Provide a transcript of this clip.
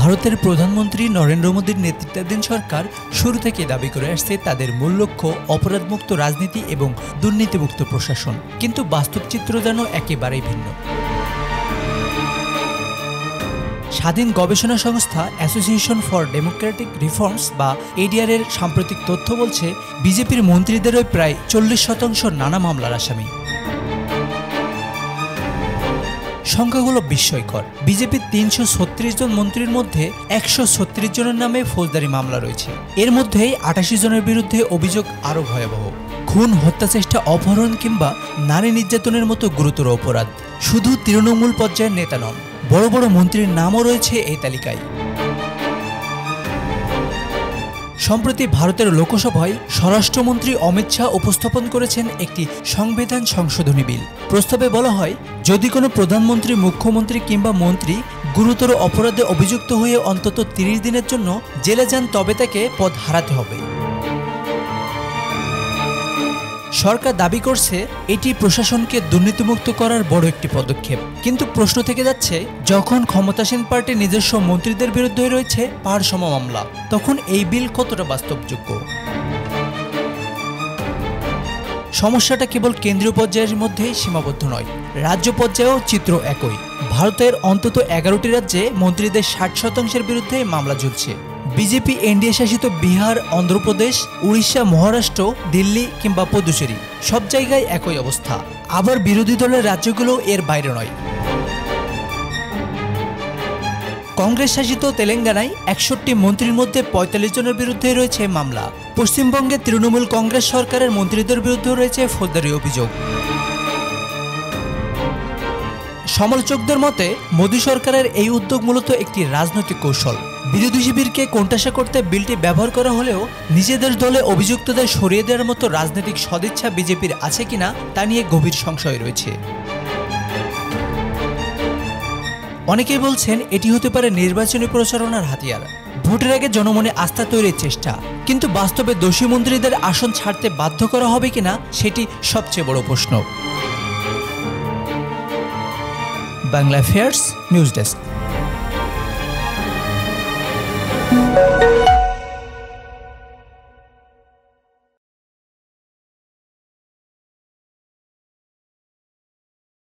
ভারতের প্রধানমন্ত্রী নরেন্দ্র মোদীর নেতৃত্বাধীন সরকার শুরু থেকে দাবি করে আসছে তাদের মূল লক্ষ্য অপরাধমুক্ত রাজনীতি এবং দুর্নীতিমুক্ত প্রশাসন, কিন্তু বাস্তব চিত্র যেন একেবারেই ভিন্ন। স্বাধীন গবেষণা সংস্থা অ্যাসোসিয়েশন ফর ডেমোক্রেটিক রিফর্মস বা এডিআর এর সাম্প্রতিক তথ্য বলছে, বিজেপির মন্ত্রীদেরও প্রায় 40% নানা মামলার আসামি। সংখ্যাগুলো বিস্ময়কর। বিজেপির 336 জন মন্ত্রীর মধ্যে 136 জনের নামে ফৌজদারি মামলা রয়েছে। এর মধ্যেই 88 জনের বিরুদ্ধে অভিযোগ আরও ভয়াবহ: খুন, হত্যাচেষ্টা, অপহরণ কিংবা নারী নির্যাতনের মতো গুরুতর অপরাধ। শুধু তৃণমূল পর্যায়ের নেতা নন, বড় বড় মন্ত্রীর নামও রয়েছে এই তালিকায়। সম্প্রতি ভারতের লোকসভায় স্বরাষ্ট্রমন্ত্রী অমিত শাহ উপস্থাপন করেছেন একটি সংবিধান সংশোধনী বিল। প্রস্তাবে বলা হয়, যদি কোনো প্রধানমন্ত্রী, মুখ্যমন্ত্রী কিংবা মন্ত্রী গুরুতর অপরাধে অভিযুক্ত হয়ে অন্তত 30 দিনের জন্য জেলে যান, তবে তাকে পদ হারাতে হবে। সরকার দাবি করছে এটি প্রশাসনকে দুর্নীতিমুক্ত করার বড় একটি পদক্ষেপ। কিন্তু প্রশ্ন থেকে যাচ্ছে, যখন ক্ষমতাসীন পার্টি নিজস্ব মন্ত্রীদের বিরুদ্ধে রয়েছে পাহাড়সম মামলা, তখন এই বিল কতটা বাস্তবযোগ্য? সমস্যাটা কেবল কেন্দ্রীয় পর্যায়ের মধ্যেই সীমাবদ্ধ নয়, রাজ্য পর্যায়েও চিত্র একই। ভারতের অন্তত 11টি রাজ্যে মন্ত্রীদের 60% বিরুদ্ধে মামলা ঝুলছে। বিজেপি এনডিএ শাসিত বিহার, অন্ধ্রপ্রদেশ, উড়িষ্যা, মহারাষ্ট্র, দিল্লি কিংবা পুদুচেরি, সব জায়গায় একই অবস্থা। আবার বিরোধী দলের রাজ্যগুলো এর বাইরে নয়। কংগ্রেস শাসিত তেলেঙ্গানায় 61 মন্ত্রীর মধ্যে 45 জনের বিরুদ্ধে রয়েছে মামলা। পশ্চিমবঙ্গে তৃণমূল কংগ্রেস সরকারের মন্ত্রীদের বিরুদ্ধে রয়েছে ফৌজদারি অভিযোগ। সমালোচকদের মতে, মোদী সরকারের এই উদ্যোগ মূলত একটি রাজনৈতিক কৌশল। বিরোধী শিবিরকে কোণঠাসা করতে বিলটি ব্যবহার করা হলেও নিজেদের দলে অভিযুক্তদের সরিয়ে দেওয়ার মতো রাজনৈতিক সদিচ্ছা বিজেপির আছে কিনা তা নিয়ে গভীর সংশয় রয়েছে। অনেকেই বলছেন এটি হতে পারে নির্বাচনী প্রচারণার হাতিয়ার, ভোটের আগে জনমনে আস্থা তৈরির চেষ্টা। কিন্তু বাস্তবে দোষী মন্ত্রীদের আসন ছাড়তে বাধ্য করা হবে কিনা সেটি সবচেয়ে বড় প্রশ্ন। Bangla affairs news desk.